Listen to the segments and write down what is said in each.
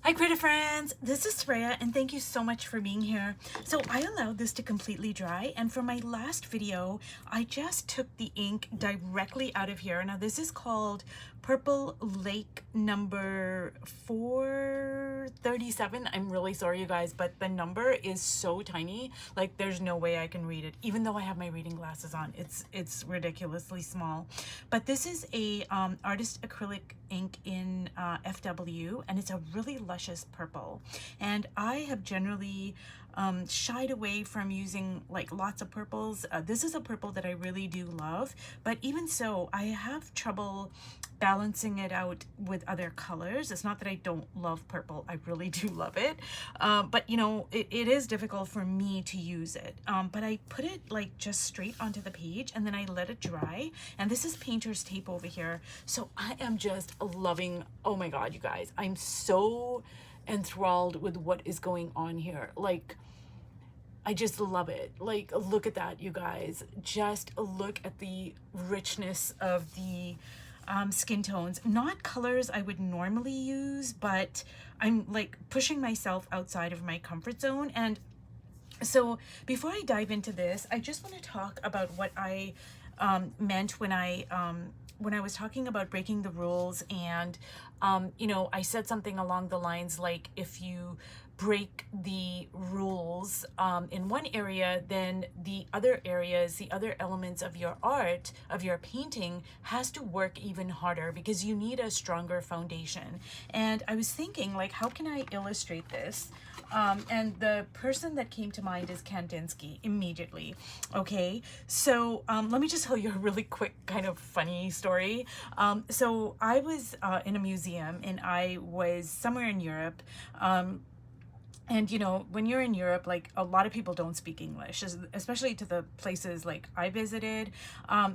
Hi creative friends, this is Freya and thank you so much for being here. So I allowed this to completely dry, and for my last video I just took the ink directly out of here. Now this is called Purple Lake number 437. I'm really sorry you guys, but the number is so tiny, like there's no way I can read it even though I have my reading glasses on. It's ridiculously small. But this is a artist acrylic ink in FW, and it's a really luscious purple, and I have generally shied away from using like lots of purples. This is a purple that I really do love, but even so I have trouble balancing it out with other colors. It's not that I don't love purple, I really do love it, but you know, it is difficult for me to use it. But I put it like just straight onto the page and then I let it dry, and this is painter's tape over here. So I am just loving, oh my god you guys, I'm so enthralled with what is going on here. Like, I just love it. Like, look at that you guys, just look at the richness of the skin tones. Not colors I would normally use, but I'm like pushing myself outside of my comfort zone. And so before I dive into this, I just want to talk about what I meant when I was talking about breaking the rules. And you know, I said something along the lines like, if you break the rules in one area, then the other areas, the other elements of your art, of your painting, has to work even harder because you need a stronger foundation. And I was thinking, like, how can I illustrate this? And the person that came to mind is Kandinsky immediately. Okay, so let me just tell you a really quick kind of funny story. So I was in a museum, and I was somewhere in Europe. And you know, when you're in Europe, like, a lot of people don't speak English, especially to the places like I visited.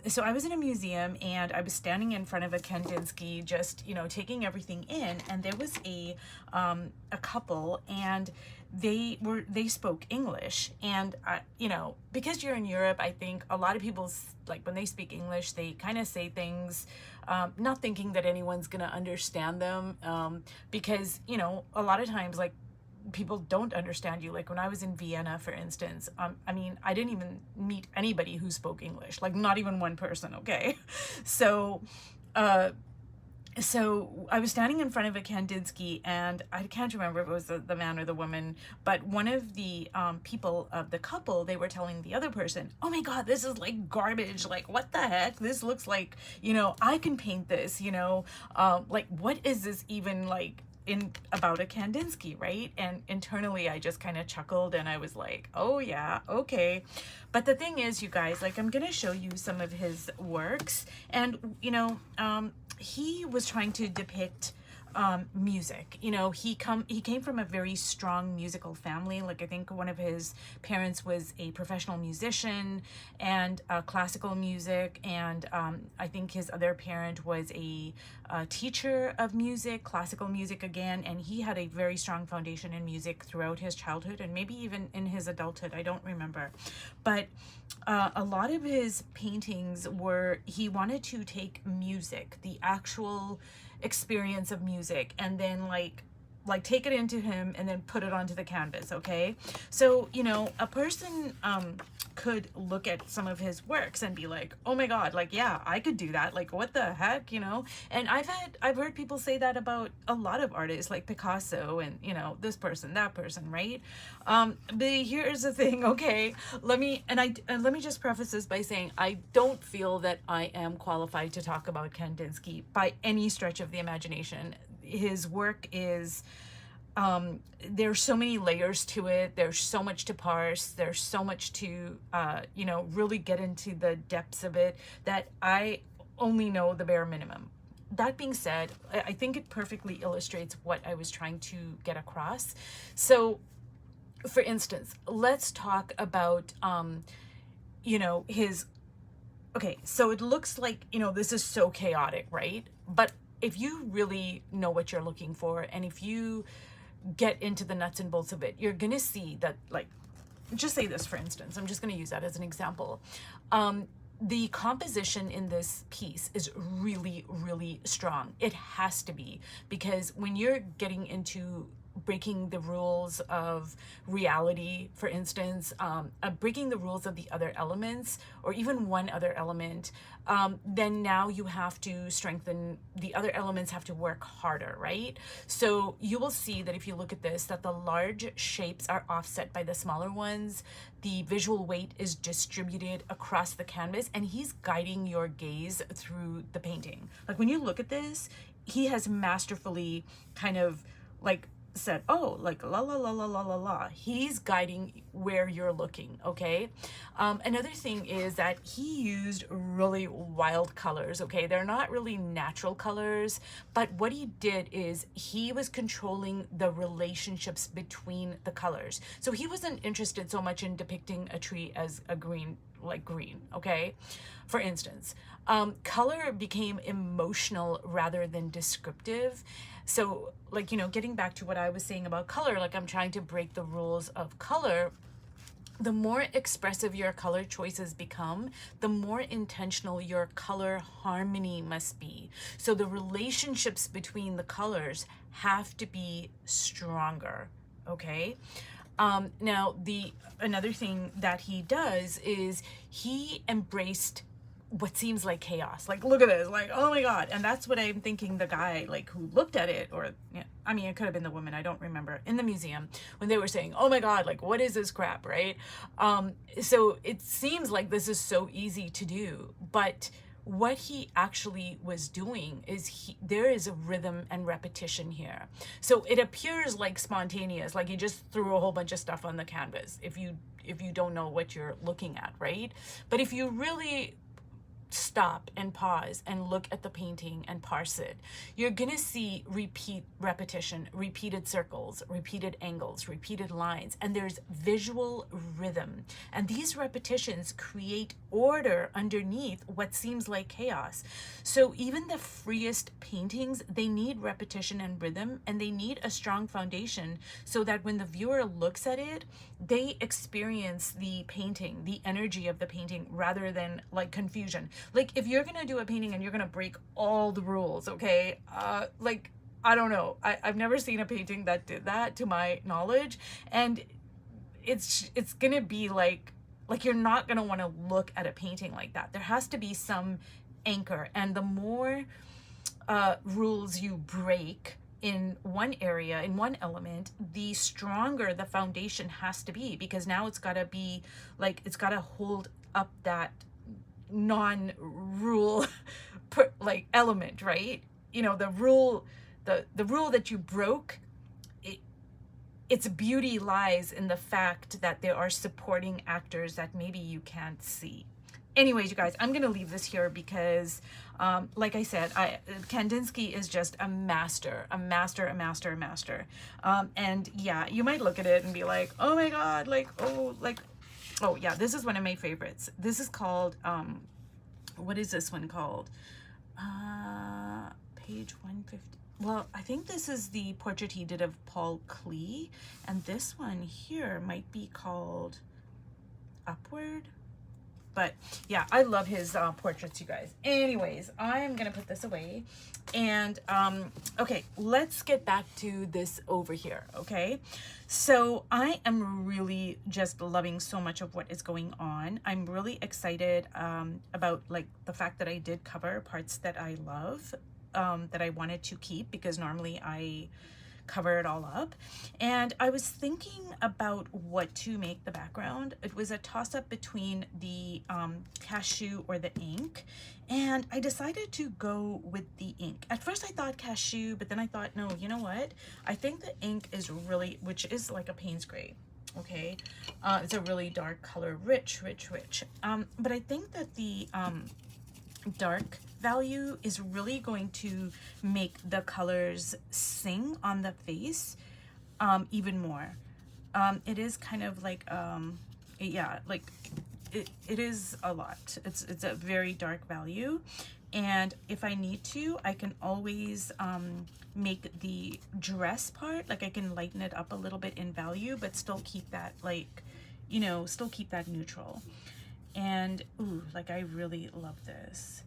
So I was in a museum and I was standing in front of a Kandinsky, just, you know, taking everything in. And there was a couple, and they spoke English. And you know, because you're in Europe, I think a lot of people, like, when they speak English, they kind of say things not thinking that anyone's gonna understand them, because, you know, a lot of times, like, people don't understand you. Like when I was in Vienna, for instance, I mean, I didn't even meet anybody who spoke English, like not even one person. Okay. So so I was standing in front of a Kandinsky, and I can't remember if it was the man or the woman, but one of the people of the couple, they were telling the other person, oh my god, this is like garbage, like what the heck, this looks like, you know, I can paint this, you know, like what is this even like in about a Kandinsky, right? And internally I just kind of chuckled and I was like, oh yeah, okay. But the thing is, you guys, like, I'm gonna show you some of his works, and you know, he was trying to depict music. You know, he came from a very strong musical family. Like, I think one of his parents was a professional musician and classical music, and I think his other parent was a teacher of music, classical music again, and he had a very strong foundation in music throughout his childhood and maybe even in his adulthood. I don't remember, but a lot of his paintings were, he wanted to take music, the actual experience of music, and then like take it into him and then put it onto the canvas. Okay, so you know, a person could look at some of his works and be like, oh my god, like, yeah, I could do that, like what the heck, you know. And I've heard people say that about a lot of artists like Picasso and, you know, this person, that person, right? But here's the thing. Okay, let me just preface this by saying I don't feel that I am qualified to talk about Kandinsky by any stretch of the imagination. His work is there's so many layers to it, there's so much to parse, there's so much to you know, really get into the depths of it, that I only know the bare minimum. That being said, I think it perfectly illustrates what I was trying to get across. So for instance, let's talk about you know, his, okay, so it looks like, you know, this is so chaotic, right? But if you really know what you're looking for, and if you get into the nuts and bolts of it, you're gonna see that, like, just say this for instance, I'm just gonna use that as an example. the composition in this piece is really, really strong. It has to be, because when you're getting into breaking the rules of reality, for instance, breaking the rules of the other elements, or even one other element, then now you have to strengthen, the other elements have to work harder, right? So you will see that if you look at this, that the large shapes are offset by the smaller ones. The visual weight is distributed across the canvas, and he's guiding your gaze through the painting. Like when you look at this, he has masterfully kind of like said, oh, like la la la la la la la. He's guiding where you're looking, okay? Another thing is that he used really wild colors, okay? They're not really natural colors, but what he did is he was controlling the relationships between the colors. So he wasn't interested so much in depicting a tree as a green, like green, okay? For instance, color became emotional rather than descriptive. So like, you know, getting back to what I was saying about color, like I'm trying to break the rules of color. The more expressive your color choices become, the more intentional your color harmony must be. So the relationships between the colors have to be stronger, okay? Now, another thing that he does is he embraced what seems like chaos. Like, look at this, like, oh my God. And that's what I'm thinking the guy, like, who looked at it, or, yeah, I mean, it could have been the woman, I don't remember, in the museum, when they were saying, oh my God, like, what is this crap, right? So it seems like this is so easy to do, but what he actually was doing is there is a rhythm and repetition here. So it appears like spontaneous, like he just threw a whole bunch of stuff on the canvas, if you don't know what you're looking at, right? But if you really stop and pause and look at the painting and parse it, you're gonna see repetition, repeated circles, repeated angles, repeated lines, and there's visual rhythm. And these repetitions create order underneath what seems like chaos. So even the freest paintings, they need repetition and rhythm, and they need a strong foundation so that when the viewer looks at it, they experience the painting, the energy of the painting, rather than like confusion. Like if you're gonna do a painting and you're gonna break all the rules, okay, like I don't know, I've never seen a painting that did that to my knowledge, and it's gonna be like you're not gonna want to look at a painting like that. There has to be some anchor, and the more rules you break in one area, in one element, the stronger the foundation has to be, because now it's got to be like, it's got to hold up that non-rule like element, right? You know, the rule that you broke, its beauty lies in the fact that there are supporting actors that maybe you can't see. Anyways, you guys, I'm gonna leave this here because like I said, Kandinsky is just a master. And yeah, you might look at it and be like, oh my God, like, oh yeah, this is one of my favorites. This is called, what is this one called? Page 150. Well, I think this is the portrait he did of Paul Klee, and this one here might be called Upward. But yeah, I love his portraits, you guys. Anyways, I'm gonna put this away, and okay, let's get back to this over here, okay? So I am really just loving so much of what is going on. I'm really excited about like the fact that I did cover parts that I love, that I wanted to keep, because normally I cover it all up. And I was thinking about what to make the background. It was a toss-up between the cashew or the ink, and I decided to go with the ink. At first I thought cashew, but then I thought, no, you know what, I think the ink is really, which is like a Payne's gray, okay, it's a really dark color, rich, but I think that the dark value is really going to make the colors sing on the face even more. It is kind of like yeah, like it is a lot. It's a very dark value, and if I need to, I can always make the dress part, like I can lighten it up a little bit in value, but still keep that, like, you know, still keep that neutral. And ooh, like I really love this.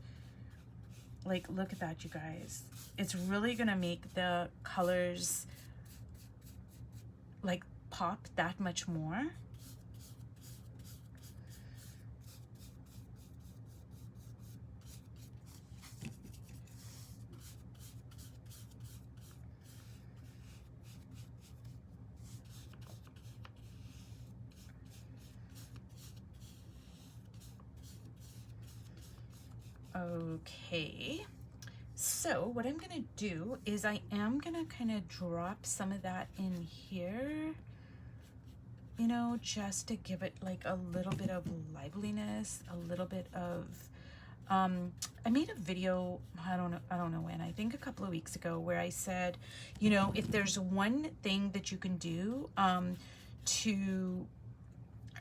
Like, look at that, you guys. It's really gonna make the colors like pop that much more. Okay, so what I'm gonna do is I am gonna kind of drop some of that in here, you know, just to give it like a little bit of liveliness, a little bit of I made a video, I don't know when, I think a couple of weeks ago, where I said, you know, if there's one thing that you can do to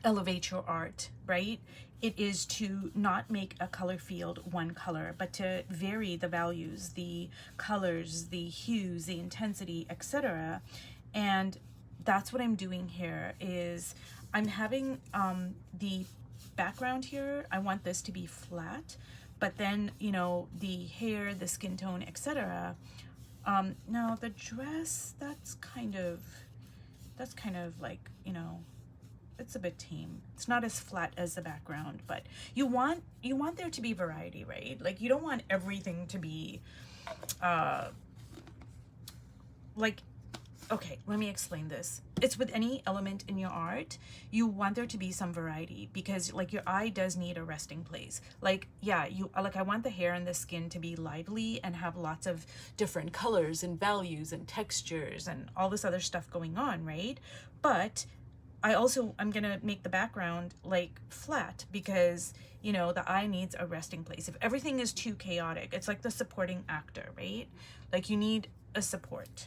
elevate your art, right? It is to not make a color field one color, but to vary the values, the colors, the hues, the intensity, etc. And that's what I'm doing here. Is I'm having the background here, I want this to be flat, but then, you know, the hair, the skin tone, etc. Now the dress, that's kind of like, you know, it's a bit tame. It's not as flat as the background, but you want there to be variety, right? Like, you don't want everything to be like, okay, let me explain this. It's with any element in your art, you want there to be some variety, because like your eye does need a resting place. Like, yeah, I want the hair and the skin to be lively and have lots of different colors and values and textures and all this other stuff going on, right? But I'm gonna make the background like flat, because, you know, the eye needs a resting place. If everything is too chaotic, it's like the supporting actor, right? Like, you need a support.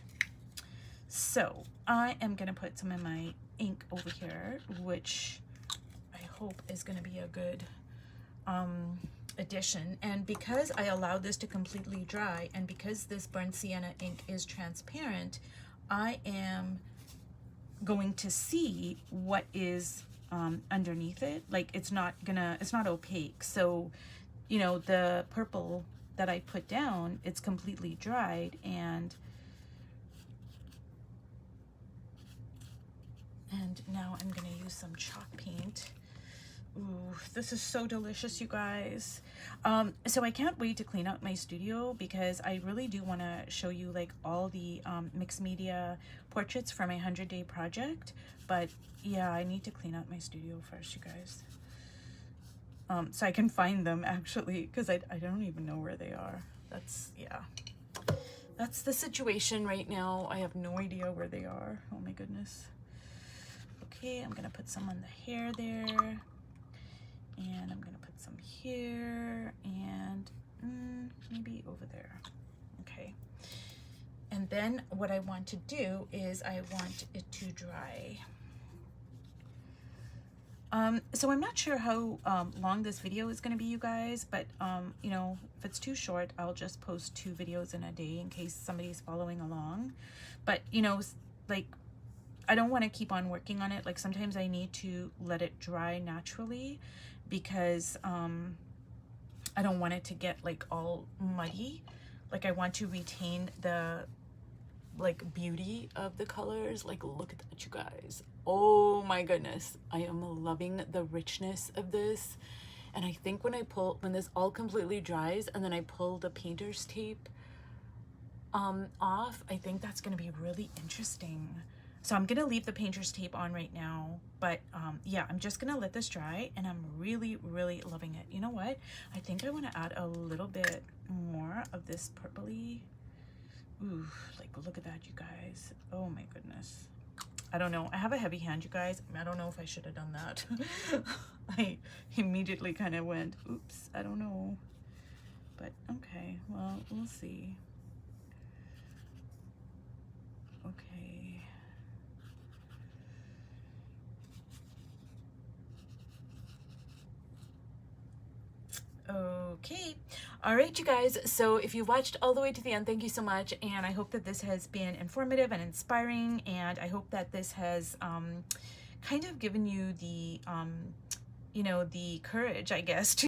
So I am gonna put some of my ink over here, which I hope is gonna be a good addition. And because I allowed this to completely dry, and because this burnt sienna ink is transparent, I am going to see what is underneath it. Like, it's not opaque. So, you know, the purple that I put down, it's completely dried, and now I'm gonna use some chalk paint. Ooh, this is so delicious, you guys. So I can't wait to clean out my studio, because I really do want to show you like all the mixed media portraits for my 100-day project. But yeah, I need to clean out my studio first, you guys. So I can find them, actually, because I don't even know where they are. Yeah. That's the situation right now. I have no idea where they are. Oh my goodness. Okay, I'm gonna put some on the hair there. And I'm gonna put some here, and maybe over there. Okay. And then what I want to do is I want it to dry. So I'm not sure how long this video is gonna be, you guys, but you know, if it's too short, I'll just post 2 videos in a day in case somebody's following along. But, you know, like, I don't want to keep on working on it. Like, sometimes I need to let it dry naturally, because I don't want it to get like all muddy. Like, I want to retain the like beauty of the colors. Like, look at that, you guys. Oh my goodness, I am loving the richness of this. And I think when this all completely dries and then I pull the painter's tape off, I think that's going to be really interesting. So I'm gonna leave the painter's tape on right now, but yeah, I'm just gonna let this dry, and I'm really loving it. You know what? I think I want to add a little bit more of this purpley. Ooh, like, look at that, you guys. Oh my goodness. I don't know. I have a heavy hand, you guys. I don't know if I should have done that. I immediately kind of went, oops, I don't know. But okay, well, we'll see. Okay. Okay, all right, you guys, so if you watched all the way to the end, thank you so much, and I hope that this has been informative and inspiring, and I hope that this has kind of given you the you know, the courage, I guess, to